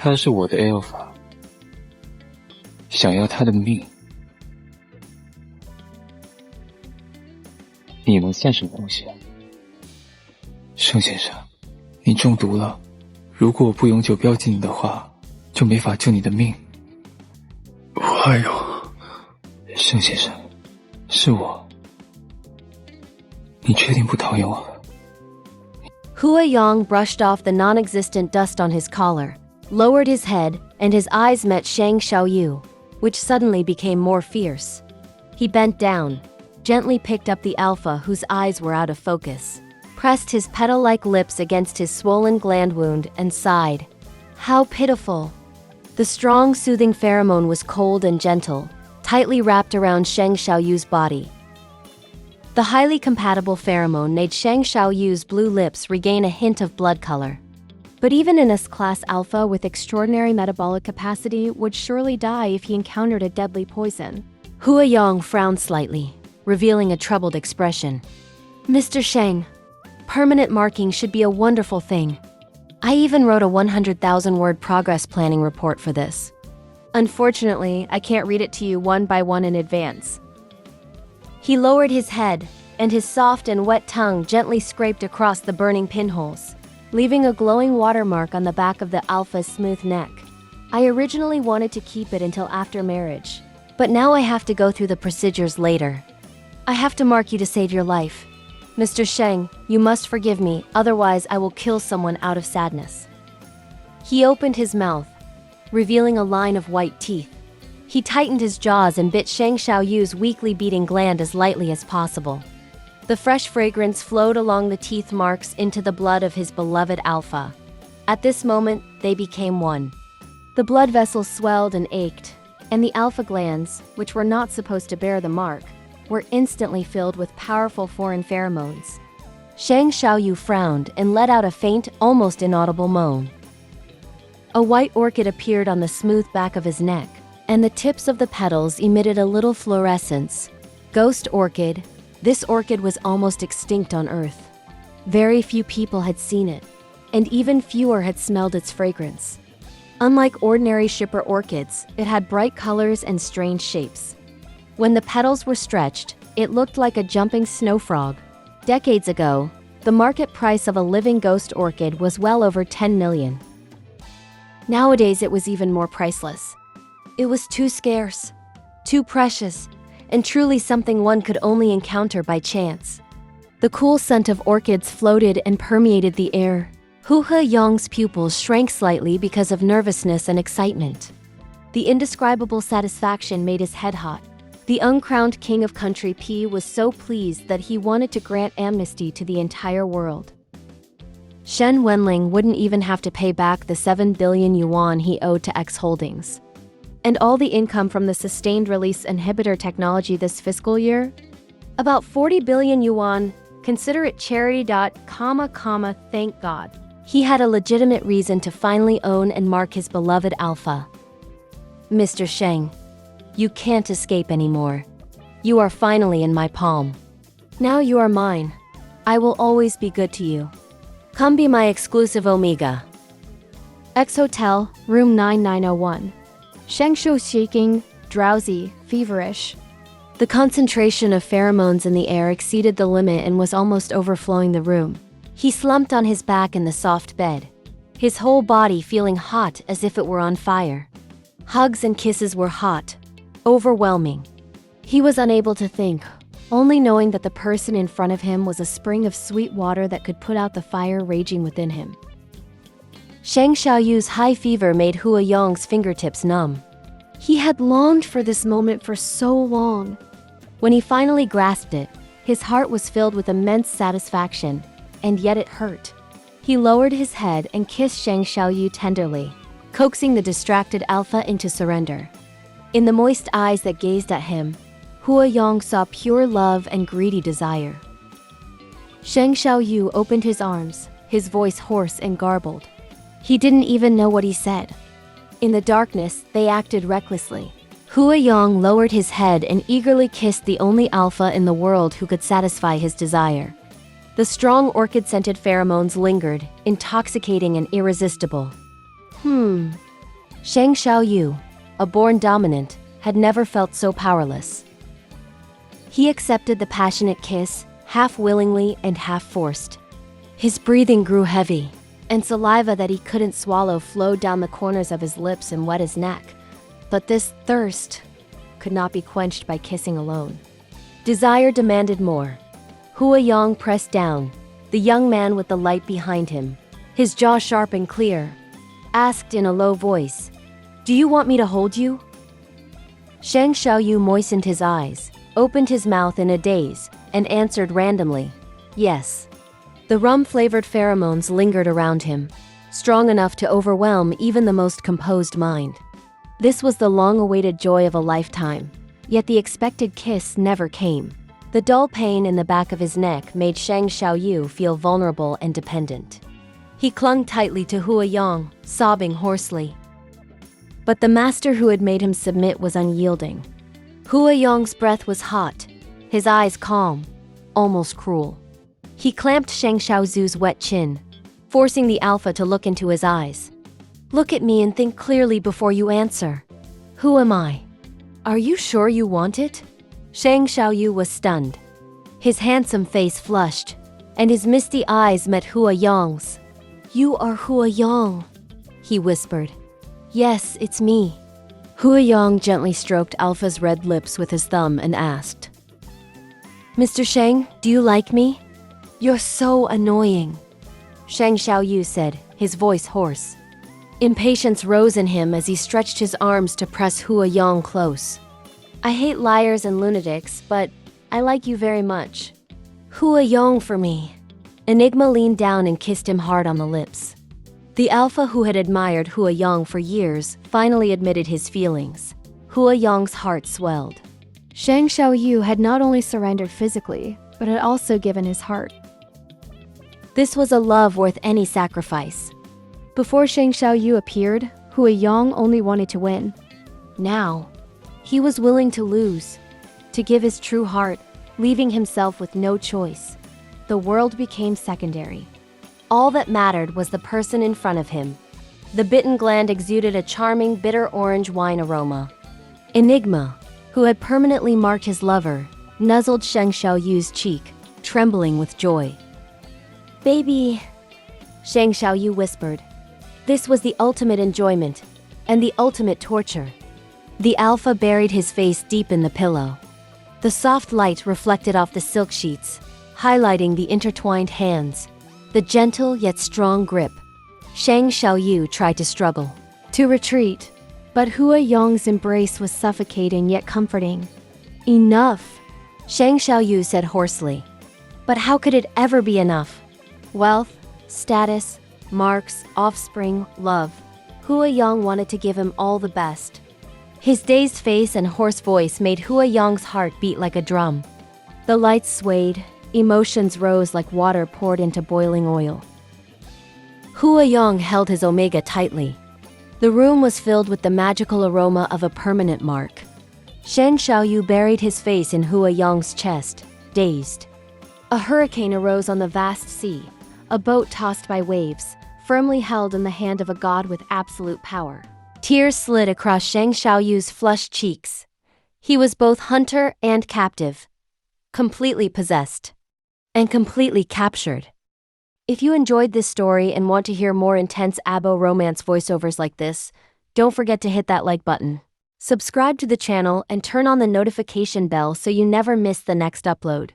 他是我的 alpha， 想要他的命，你能算什么东西？盛先生，你中毒了，如果我不永久标记你的话，就没法救你的命。华勇，盛先生，是我，你确定不讨厌我？ Hua Yong brushed off the non-existent dust on his collar, lowered his head, and his eyes met Sheng Shaoyou, which suddenly became more fierce. He bent down, gently picked up the alpha whose eyes were out of focus, pressed his petal-like lips against his swollen gland wound, and sighed. How pitiful! The strong, soothing pheromone was cold and gentle, tightly wrapped around Sheng Shaoyou's body. The highly compatible pheromone made Sheng Shaoyou's blue lips regain a hint of blood color. But even an S-class alpha with extraordinary metabolic capacity would surely die if he encountered a deadly poison. Hua Yong frowned slightly, revealing a troubled expression. Mr. Sheng, permanent marking should be a wonderful thing. I even wrote a 100,000-word progress planning report for this. Unfortunately, I can't read it to you one by one in advance. He lowered his head, and his soft and wet tongue gently scraped across the burning pinholes, leaving a glowing watermark on the back of the alpha's smooth neck. I originally wanted to keep it until after marriage, but now I have to go through the procedures later. I have to mark you to save your life. Mr. Sheng, you must forgive me, otherwise I will kill someone out of sadness. He opened his mouth, revealing a line of white teeth. He tightened his jaws and bit Sheng Shaoyou's weakly beating gland as lightly as possible. The fresh fragrance flowed along the teeth marks into the blood of his beloved alpha. At this moment, they became one. The blood vessels swelled and ached, and the alpha glands, which were not supposed to bear the mark, were instantly filled with powerful foreign pheromones. Sheng Shaoyou frowned and let out a faint, almost inaudible moan. A white orchid appeared on the smooth back of his neck, and the tips of the petals emitted a little fluorescence. Ghost orchid. This orchid was almost extinct on Earth. Very few people had seen it, and even fewer had smelled its fragrance. Unlike ordinary shipper orchids, it had bright colors and strange shapes. When the petals were stretched, it looked like a jumping snow frog. Decades ago, the market price of a living ghost orchid was well over 10 million. Nowadays it was even more priceless. It was too scarce, too precious, and truly something one could only encounter by chance. The cool scent of orchids floated and permeated the air. Hua Yong's pupils shrank slightly because of nervousness and excitement. The indescribable satisfaction made his head hot. The uncrowned king of country P was so pleased that he wanted to grant amnesty to the entire world. Shen Wenling wouldn't even have to pay back the 7 billion yuan he owed to X Holdings. And all the income from the sustained release inhibitor technology this fiscal year? About 40 billion yuan, consider it charity. Thank God. He had a legitimate reason to finally own and mark his beloved alpha. Mr. Sheng, you can't escape anymore. You are finally in my palm. Now you are mine. I will always be good to you. Come be my exclusive Omega. X Hotel, room 9901. Sheng Shou shaking, drowsy, feverish. The concentration of pheromones in the air exceeded the limit and was almost overflowing the room. He slumped on his back in the soft bed, his whole body feeling hot as if it were on fire. Hugs and kisses were hot, overwhelming. He was unable to think, only knowing that the person in front of him was a spring of sweet water that could put out the fire raging within him. Sheng Shaoyou's high fever made Hua Yong's fingertips numb. He had longed for this moment for so long. When he finally grasped it, his heart was filled with immense satisfaction, and yet it hurt. He lowered his head and kissed Sheng Shaoyou tenderly, coaxing the distracted alpha into surrender. In the moist eyes that gazed at him, Hua Yong saw pure love and greedy desire. Sheng Shaoyou opened his arms, his voice hoarse and garbled. He didn't even know what he said. In the darkness, they acted recklessly. Hua Yong lowered his head and eagerly kissed the only alpha in the world who could satisfy his desire. The strong orchid-scented pheromones lingered, intoxicating and irresistible. Sheng Shaoyou, a born dominant, had never felt so powerless. He accepted the passionate kiss, half willingly and half forced. His breathing grew heavy, and saliva that he couldn't swallow flowed down the corners of his lips and wet his neck. But this thirst could not be quenched by kissing alone. Desire demanded more. Hua Yong pressed down, the young man with the light behind him, his jaw sharp and clear, asked in a low voice, "Do you want me to hold you?" Sheng Shaoyou moistened his eyes, opened his mouth in a daze, and answered randomly, "Yes." The rum-flavored pheromones lingered around him, strong enough to overwhelm even the most composed mind. This was the long-awaited joy of a lifetime, yet the expected kiss never came. The dull pain in the back of his neck made Sheng Shaoyou feel vulnerable and dependent. He clung tightly to Hua Yong, sobbing hoarsely. But the master who had made him submit was unyielding. Hua Yong's breath was hot, his eyes calm, almost cruel. He clamped Sheng Shaoyou's wet chin, forcing the alpha to look into his eyes. "Look at me and think clearly before you answer. Who am I? Are you sure you want it?" Sheng Shaoyou was stunned. His handsome face flushed, and his misty eyes met Hua Yong's. "You are Hua Yong," he whispered. "Yes, it's me." Hua Yong gently stroked Alpha's red lips with his thumb and asked, "Mr. Sheng, do you like me?" "You're so annoying," Sheng Shaoyou said, his voice hoarse. Impatience rose in him as he stretched his arms to press Hua Yong close. "I hate liars and lunatics, but I like you very much. Hua Yong for me." Enigma leaned down and kissed him hard on the lips. The alpha who had admired Hua Yong for years finally admitted his feelings. Hua Yong's heart swelled. Sheng Shaoyou had not only surrendered physically, but had also given his heart. This was a love worth any sacrifice. Before Sheng Shaoyou appeared, Hua Yong only wanted to win. Now, he was willing to lose, to give his true heart, leaving himself with no choice. The world became secondary. All that mattered was the person in front of him. The bitten gland exuded a charming bitter orange wine aroma. Enigma, who had permanently marked his lover, nuzzled Sheng Shaoyou's cheek, trembling with joy. "Baby," Sheng Shaoyou whispered. This was the ultimate enjoyment, and the ultimate torture. The alpha buried his face deep in the pillow. The soft light reflected off the silk sheets, highlighting the intertwined hands, the gentle yet strong grip. Sheng Shaoyou tried to struggle, to retreat, but Hua Yong's embrace was suffocating yet comforting. "Enough," Sheng Shaoyou said hoarsely. But how could it ever be enough? Wealth, status, marks, offspring, love. Hua Yong wanted to give him all the best. His dazed face and hoarse voice made Hua Yong's heart beat like a drum. The lights swayed, emotions rose like water poured into boiling oil. Hua Yong held his omega tightly. The room was filled with the magical aroma of a permanent mark. Sheng Shaoyou buried his face in Hua Yong's chest, dazed. A hurricane arose on the vast sea, a boat tossed by waves, firmly held in the hand of a god with absolute power. Tears slid across Sheng Shaoyou's flushed cheeks. He was both hunter and captive, completely possessed, and completely captured. If you enjoyed this story and want to hear more intense ABO romance voiceovers like this, don't forget to hit that like button. Subscribe to the channel and turn on the notification bell so you never miss the next upload.